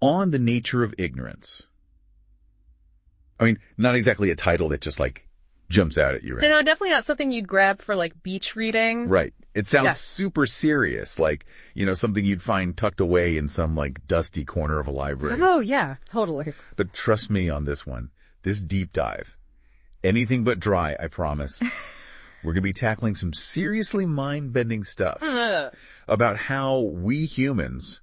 on the nature of ignorance. I mean, not exactly a title that just like jumps out at you, right? No, definitely not something you'd grab for like beach reading. Right. It sounds super serious, like, something you'd find tucked away in some like dusty corner of a library. Oh, yeah, totally. But trust me on this one, this deep dive, anything but dry, I promise. We're going to be tackling some seriously mind-bending stuff about how we humans,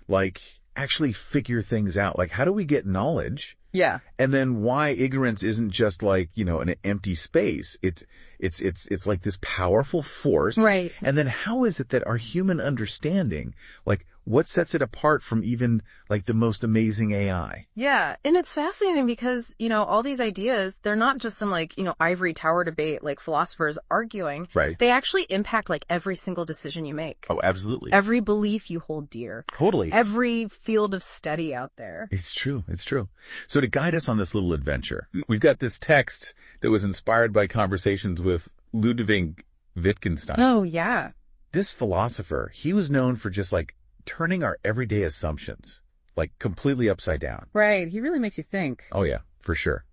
like, actually figure things out. Like, how do we get knowledge? Yeah. And then why ignorance isn't just like, an empty space. It's like this powerful force. Right. And then how is it that our human understanding, like, what sets it apart from even like the most amazing AI? Yeah. And it's fascinating because, all these ideas, they're not just some like, ivory tower debate, like philosophers arguing. Right. They actually impact like every single decision you make. Oh, absolutely. Every belief you hold dear. Totally. Every field of study out there. It's true. It's true. So to guide us on this little adventure, we've got this text that was inspired by conversations with Ludwig Wittgenstein. Oh, yeah. This philosopher, he was known for just like turning our everyday assumptions, like completely upside down. Right. He really makes you think. Oh, yeah, for sure.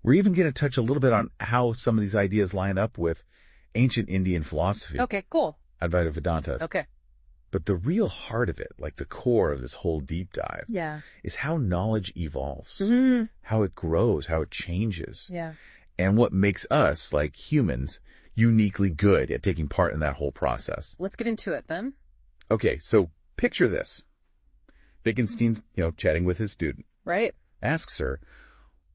We're even going to touch a little bit on how some of these ideas line up with ancient Indian philosophy. Okay, cool. Advaita Vedanta. Okay. But the real heart of it, like the core of this whole deep dive, is how knowledge evolves, how it grows, how it changes, and what makes us, like humans, uniquely good at taking part in that whole process. Let's get into it then. Okay, so picture this. Wittgenstein's, chatting with his student. Right. Asks her,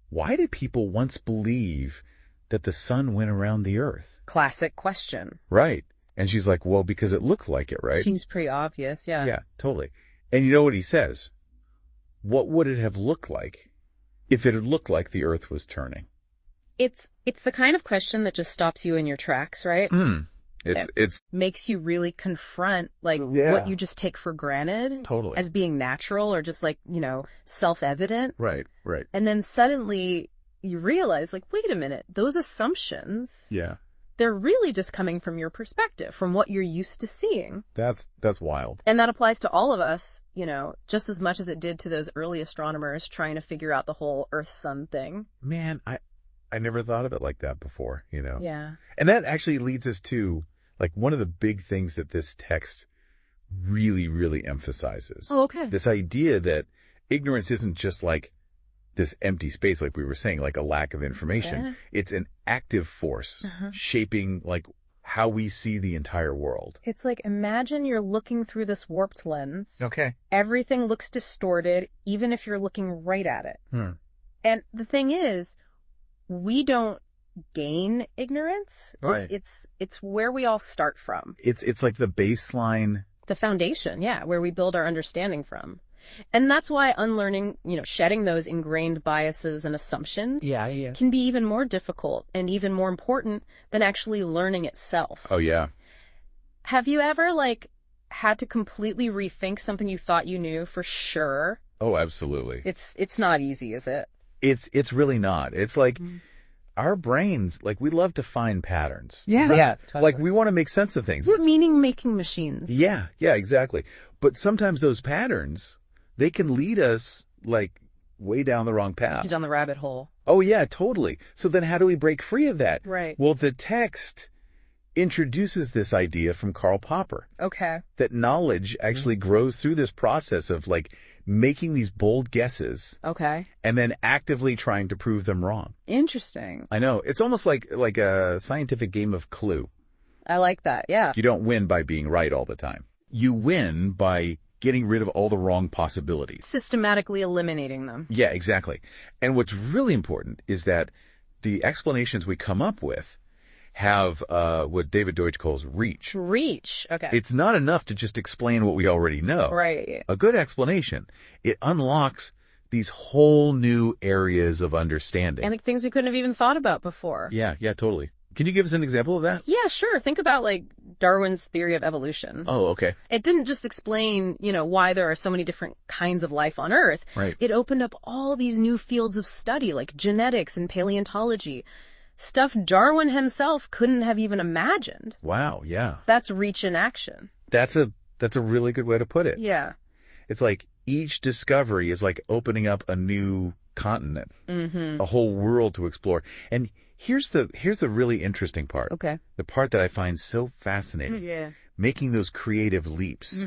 why did people once believe that the sun went around the earth? Classic question. Right. And she's like, well, because it looked like it, right? Seems pretty obvious, yeah. Yeah, totally. And you know what he says? What would it have looked like if it had looked like the earth was turning? It's the kind of question that just stops you in your tracks, right? It makes you really confront what you just take for granted totally as being natural or just like, self-evident. Right. And then suddenly you realize like, wait a minute, those assumptions, they're really just coming from your perspective, from what you're used to seeing. That's wild. And that applies to all of us, just as much as it did to those early astronomers trying to figure out the whole Earth-Sun thing. Man, I never thought of it like that before, Yeah. And that actually leads us to like one of the big things that this text really, really emphasizes. Oh, okay. This idea that ignorance isn't just like this empty space, like we were saying, like a lack of information. Yeah. It's an active force shaping like how we see the entire world. It's like, imagine you're looking through this warped lens. Okay. Everything looks distorted, even if you're looking right at it. And the thing is, we don't gain ignorance. Right. It's where we all start from. It's like the baseline. The foundation, where we build our understanding from. And that's why unlearning, shedding those ingrained biases and assumptions can be even more difficult and even more important than actually learning itself. Oh, yeah. Have you ever, had to completely rethink something you thought you knew for sure? Oh, absolutely. It's not easy, is it? It's really not. It's like our brains, like we love to find patterns. Yeah. Totally. Like we want to make sense of things. We're meaning-making machines. Yeah, exactly. But sometimes those patterns, they can lead us like way down the wrong path. Down the rabbit hole. Oh, yeah, totally. So then how do we break free of that? Right. Well, the text introduces this idea from Karl Popper. Okay. That knowledge actually grows through this process of like making these bold guesses. Okay. And then actively trying to prove them wrong. Interesting. I know. It's almost like a scientific game of Clue. I like that. Yeah. You don't win by being right all the time. You win by getting rid of all the wrong possibilities. Systematically eliminating them. Yeah, exactly. And what's really important is that the explanations we come up with have what David Deutsch calls reach. Reach. Okay. It's not enough to just explain what we already know. Right. A good explanation, it unlocks these whole new areas of understanding. And things we couldn't have even thought about before. Yeah, totally. Can you give us an example of that? Yeah, sure. Think about Darwin's theory of evolution. Oh, okay. It didn't just explain, why there are so many different kinds of life on Earth. Right. It opened up all these new fields of study like genetics and paleontology. Stuff Darwin himself couldn't have even imagined. Wow, yeah. That's reach in action. That's a really good way to put it. Yeah. It's like each discovery is like opening up a new continent, a whole world to explore. And here's the really interesting part. Okay. The part that I find so fascinating. Yeah. Making those creative leaps,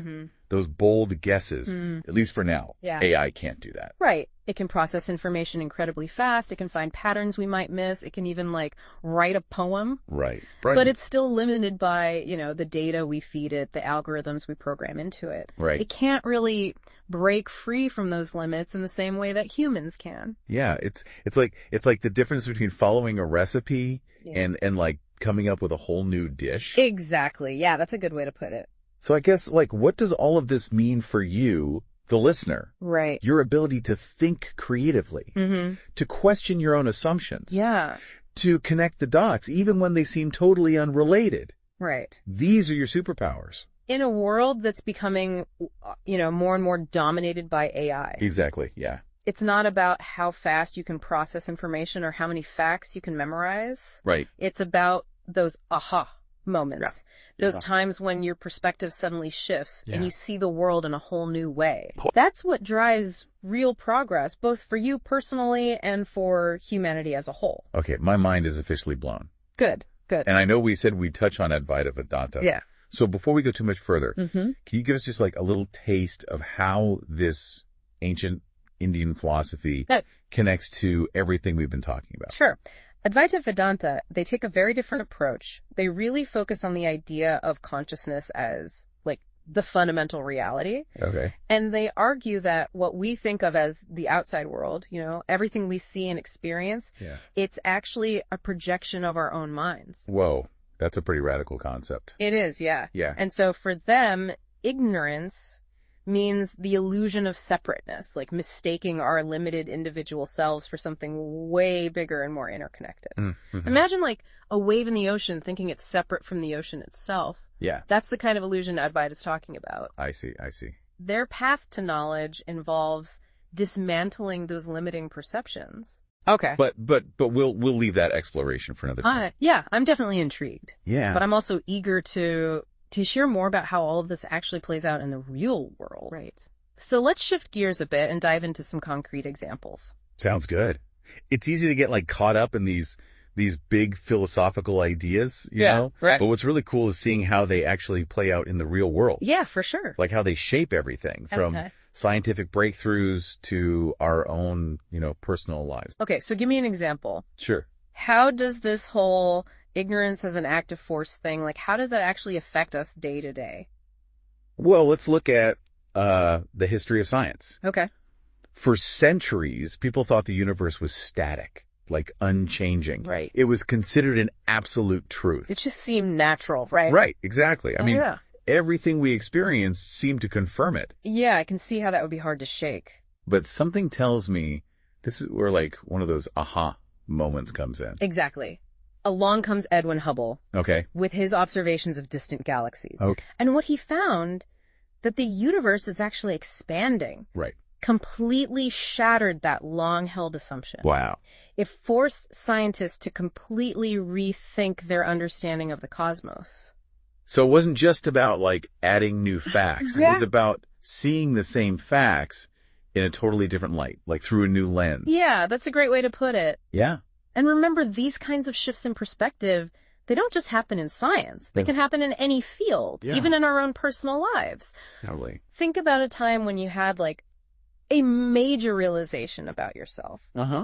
those bold guesses, at least for now. Yeah. AI can't do that. Right. It can process information incredibly fast. It can find patterns we might miss. It can even like write a poem. Right. But it's still limited by, the data we feed it, the algorithms we program into it. Right. It can't really break free from those limits in the same way that humans can. Yeah. It's like the difference between following a recipe and like coming up with a whole new dish. Exactly. Yeah, that's a good way to put it. So I guess, like, what does all of this mean for you, the listener? Right. Your ability to think creatively, to question your own assumptions. Yeah. To connect the dots, even when they seem totally unrelated. Right. These are your superpowers. In a world that's becoming, more and more dominated by AI. Exactly, yeah. It's not about how fast you can process information or how many facts you can memorize. Right. It's about those aha moments. Yeah. Those times when your perspective suddenly shifts and you see the world in a whole new way. That's what drives real progress, both for you personally and for humanity as a whole. Okay, my mind is officially blown. Good. And I know we said we'd touch on Advaita Vedanta. Yeah. So before we go too much further, can you give us just like a little taste of how this ancient Indian philosophy connects to everything we've been talking about? Sure. Advaita Vedanta, they take a very different approach. They really focus on the idea of consciousness as like the fundamental reality. Okay. And they argue that what we think of as the outside world, everything we see and experience, it's actually a projection of our own minds. Whoa. That's a pretty radical concept. It is, yeah. Yeah. And so for them, ignorance means the illusion of separateness, like mistaking our limited individual selves for something way bigger and more interconnected. Imagine like a wave in the ocean thinking it's separate from the ocean itself. Yeah. That's the kind of illusion Advaita is talking about. I see. Their path to knowledge involves dismantling those limiting perceptions. Okay. But we'll leave that exploration for another time. Yeah, I'm definitely intrigued. Yeah. But I'm also eager to share more about how all of this actually plays out in the real world. Right. So let's shift gears a bit and dive into some concrete examples. Sounds good. It's easy to get like caught up in these big philosophical ideas, you know? Right. But what's really cool is seeing how they actually play out in the real world. Yeah, for sure. Like how they shape everything from scientific breakthroughs to our own, personal lives. Okay, so give me an example. Sure. How does this whole ignorance as an active force thing, like how does that actually affect us day to day? Well, let's look at the history of science. Okay. For centuries, people thought the universe was static, like unchanging. Right. It was considered an absolute truth. It just seemed natural, right? Right, exactly. I mean, everything we experience seemed to confirm it. Yeah, I can see how that would be hard to shake. But something tells me this is where like one of those aha moments comes in. Exactly. Along comes Edwin Hubble. Okay. With his observations of distant galaxies. Okay. And what he found, that the universe is actually expanding. Right. Completely shattered that long-held assumption. Wow. It forced scientists to completely rethink their understanding of the cosmos. So it wasn't just about like adding new facts. It was about seeing the same facts in a totally different light, like through a new lens. Yeah, that's a great way to put it. Yeah. And remember, these kinds of shifts in perspective, they don't just happen in science. They can happen in any field, even in our own personal lives. Totally. Think about a time when you had like a major realization about yourself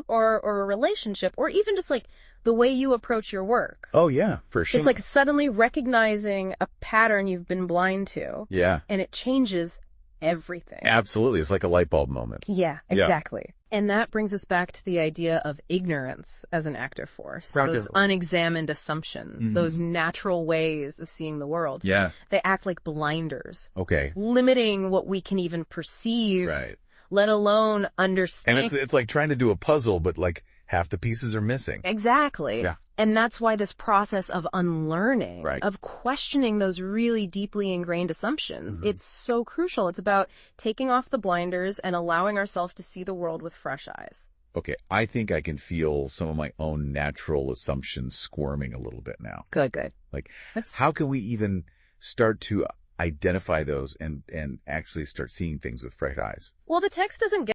or a relationship, or even just like the way you approach your work. Oh, yeah, for sure. It's like suddenly recognizing a pattern you've been blind to. Yeah. And it changes everything. Absolutely. It's like a light bulb moment. Yeah, exactly. Yeah. And that brings us back to the idea of ignorance as an active force. Those unexamined assumptions, those natural ways of seeing the world. Yeah. They act like blinders. Okay. Limiting what we can even perceive. Right. Let alone understand. And it's like trying to do a puzzle, but like half the pieces are missing. Exactly. Yeah. And that's why this process of unlearning, of questioning those really deeply ingrained assumptions, it's so crucial. It's about taking off the blinders and allowing ourselves to see the world with fresh eyes. Okay, I think I can feel some of my own natural assumptions squirming a little bit now. Good. Like, how can we even start to identify those and actually start seeing things with fresh eyes? Well, the text doesn't get